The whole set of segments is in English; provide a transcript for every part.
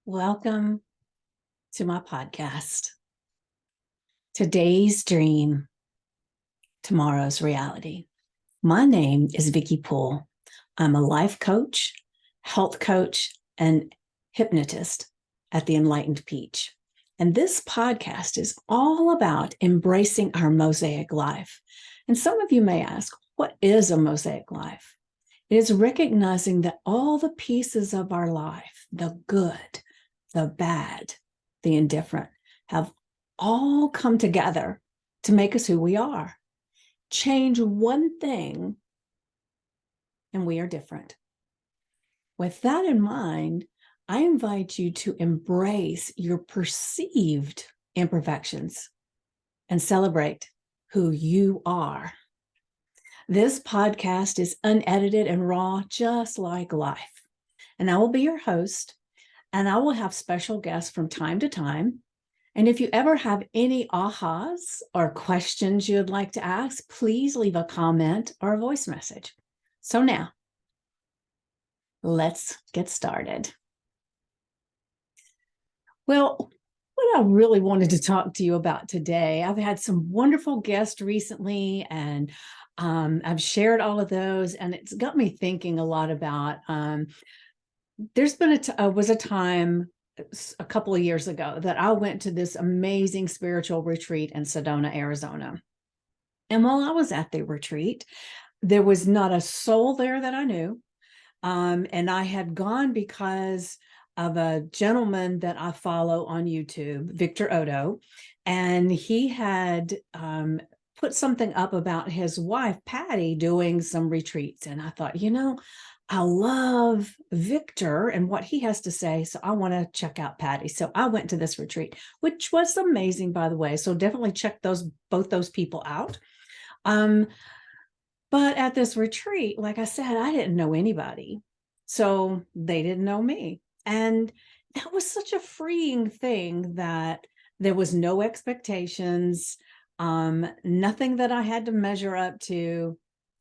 Welcome to my podcast. Today's dream, tomorrow's reality. My name is Vicki Poole. I'm a life coach, health coach, and hypnotist at the Enlightened Peach. And this podcast is all about embracing our mosaic life. And some of you may ask, what is a mosaic life? It is recognizing that all the pieces of our life, the good, the bad, the indifferent, have all come together to make us who we are. Change one thing, and we are different. With that in mind, I invite you to embrace your perceived imperfections and celebrate who you are. This podcast is unedited and raw, just like life. And I will be your host. And I will have special guests from time to time. And if you ever have any ahas or questions you'd like to ask, please leave a comment or a voice message. So now, let's get started. Well, what I really wanted to talk to you about today, I've had some wonderful guests recently, and I've shared all of those, and it's got me thinking a lot about there's been was a time a couple of years ago that I went to this amazing spiritual retreat in Sedona, Arizona. And while I was at the retreat, there was not a soul there that I knew. And I had gone because of a gentleman that I follow on YouTube, Victor Odo, and he had put something up about his wife, Patty, doing some retreats. And I thought, I love Victor and what he has to say, so I want to check out Patty. So I went to this retreat, which was amazing, by the way. So definitely check both those people out. But at this retreat, like I said, I didn't know anybody, so they didn't know me, and that was such a freeing thing that there was no expectations, nothing that I had to measure up to,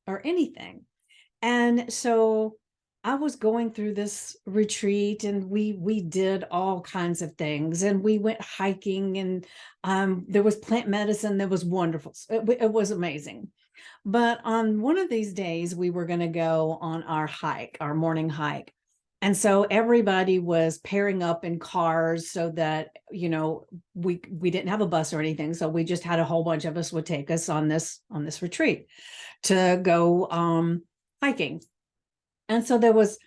or anything. And so I was going through this retreat, and we did all kinds of things, and we went hiking, and there was plant medicine that was wonderful. It was amazing. But on one of these days, we were going to go on our morning hike. And so everybody was pairing up in cars so that, we didn't have a bus or anything. So we just had a whole bunch of us would take us on this retreat to go hiking. And so there was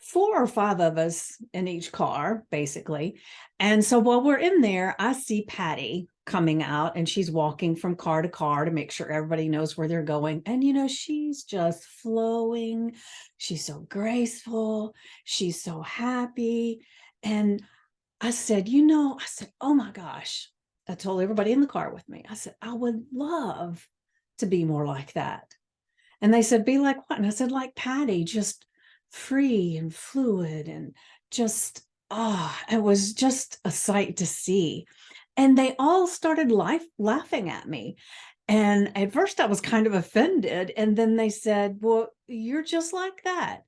4 or 5 of us in each car, basically. And so while we're in there, I see Patty coming out, and she's walking from car to car to make sure everybody knows where they're going. And, she's just flowing. She's so graceful. She's so happy. And I said, oh my gosh. I told everybody in the car with me, I said, I would love to be more like that. And they said, be like what? And I said, like Patty, just free and fluid, and just, it was just a sight to see. And they all started laughing at me. And at first I was kind of offended. And then they said, well, you're just like that.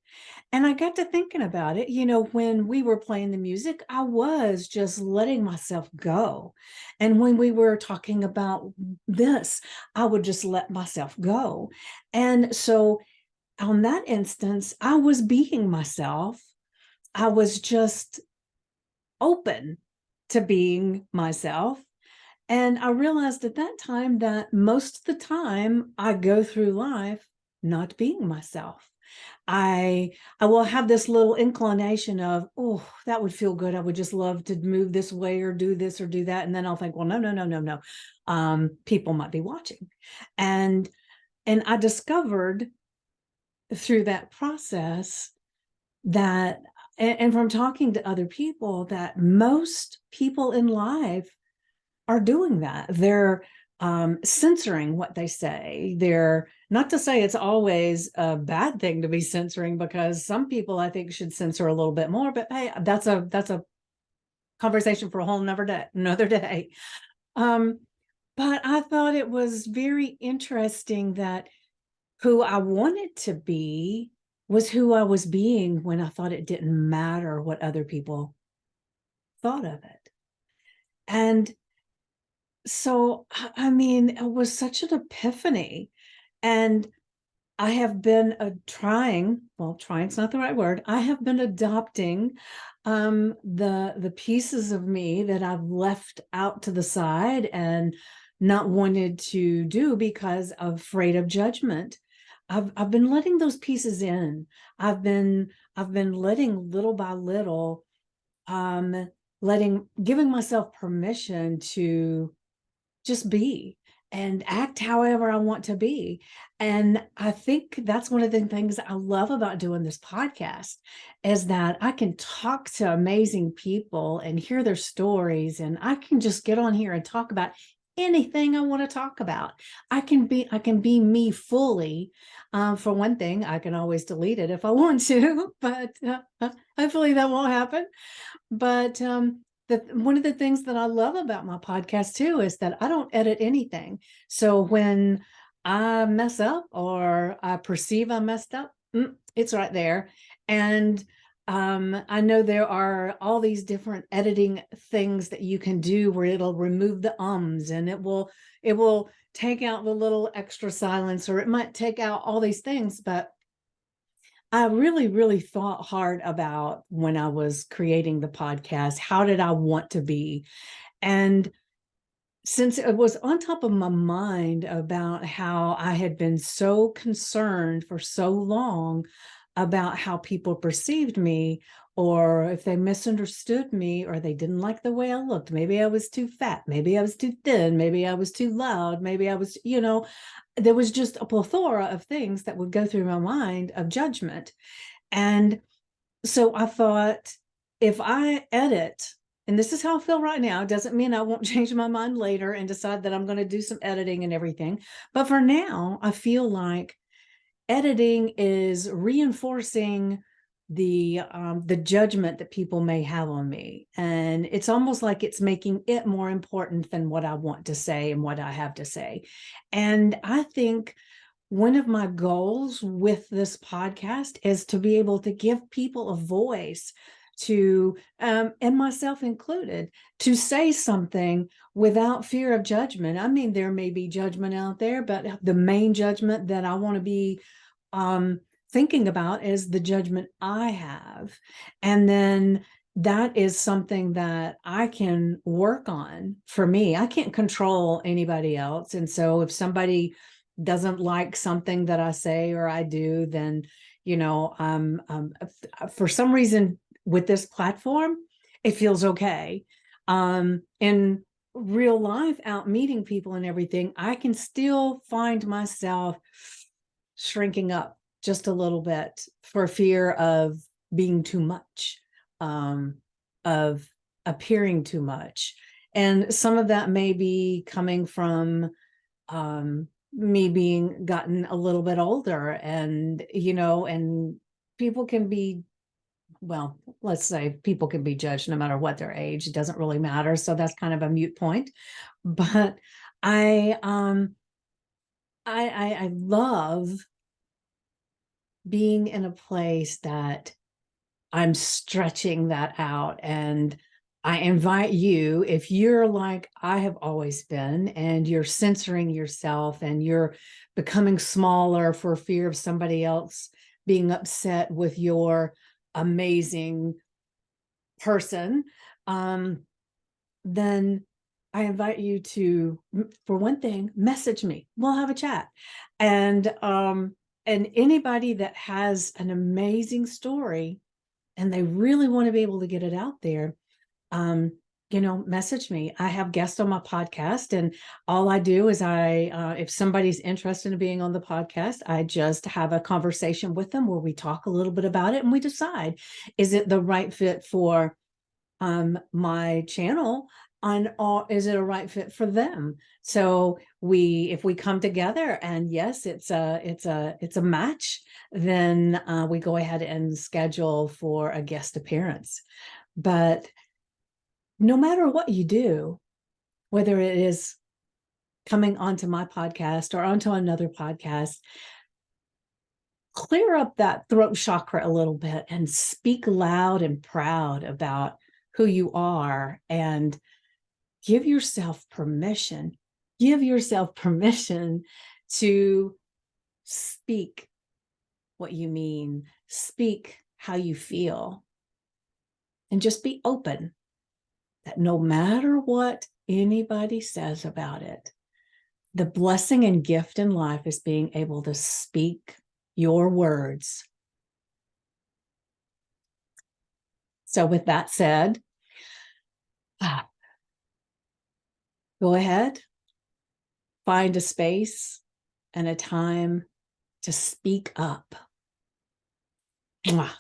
And I got to thinking about it. When we were playing the music, I was just letting myself go. And when we were talking about this, I would just let myself go. And so on that instance, I was being myself. I was just open to being myself. And I realized at that time that most of the time I go through life not being myself. I will have this little inclination of, oh, that would feel good. I would just love to move this way or do this or do that. And then I'll think, well, no. People might be watching. And I discovered through that process that, and from talking to other people, that most people in life are doing that. They're censoring what they say. They're not to say it's always a bad thing to be censoring, because some people I think should censor a little bit more. But hey, that's a conversation for a whole another day. But I thought it was very interesting that who I wanted to be was who I was being when I thought it didn't matter what other people thought of it. And so, I mean, it was such an epiphany. And I have been trying's not the right word. I have been adopting the pieces of me that I've left out to the side and not wanted to do because of afraid of judgment. I've been letting those pieces in. I've been letting little by little, um, giving myself permission to just be and act however I want to be. And I think that's one of the things I love about doing this podcast is that I can talk to amazing people and hear their stories, and I can just get on here and talk about anything I want to talk about. I can be me fully. For one thing, I can always delete it if I want to, but hopefully that won't happen. But one of the things that I love about my podcast too is that I don't edit anything. So when I mess up or I perceive I messed up, it's right there. And I know there are all these different editing things that you can do where it'll remove the ums, and it will take out the little extra silence, or it might take out all these things. But I really, really thought hard about, when I was creating the podcast, how did I want to be? And since it was on top of my mind about how I had been so concerned for so long about how people perceived me, or if they misunderstood me, or they didn't like the way I looked. Maybe I was too fat, maybe I was too thin, maybe I was too loud, maybe I was, there was just a plethora of things that would go through my mind of judgment. And so I thought, if I edit, and this is how I feel right now, it doesn't mean I won't change my mind later and decide that I'm going to do some editing and everything. But for now, I feel like editing is reinforcing the judgment that people may have on me, and it's almost like it's making it more important than what I want to say and what I have to say. And I think one of my goals with this podcast is to be able to give people a voice to, and myself included, to say something without fear of judgment. I mean, there may be judgment out there, but the main judgment that I want to be um, thinking about is the judgment I have. And then that is something that I can work on for me. I can't control anybody else. And so if somebody doesn't like something that I say or I do, then, for some reason with this platform, it feels okay. In real life, out meeting people and everything, I can still find myself shrinking up just a little bit for fear of being too much, of appearing too much. And some of that may be coming from me being gotten a little bit older, and people can be, well, let's say people can be judged no matter what their age. It doesn't really matter. So that's kind of a moot point. But I I love being in a place that I'm stretching that out. And I invite you, if you're like I have always been, and you're censoring yourself and you're becoming smaller for fear of somebody else being upset with your amazing person, then I invite you to, for one thing, message me. We'll have a chat. And anybody that has an amazing story and they really want to be able to get it out there, message me. I have guests on my podcast, and all I do is if somebody's interested in being on the podcast, I just have a conversation with them where we talk a little bit about it and we decide, is it the right fit for my channel, or is it a right fit for them? So if we come together and yes, it's a match, then we go ahead and schedule for a guest appearance. But no matter what you do, whether it is coming onto my podcast or onto another podcast, clear up that throat chakra a little bit and speak loud and proud about who you are and give yourself permission. Give yourself permission to speak what you mean, speak how you feel, and just be open that no matter what anybody says about it, the blessing and gift in life is being able to speak your words. So, with that said, go ahead, find a space and a time to speak up. Mwah.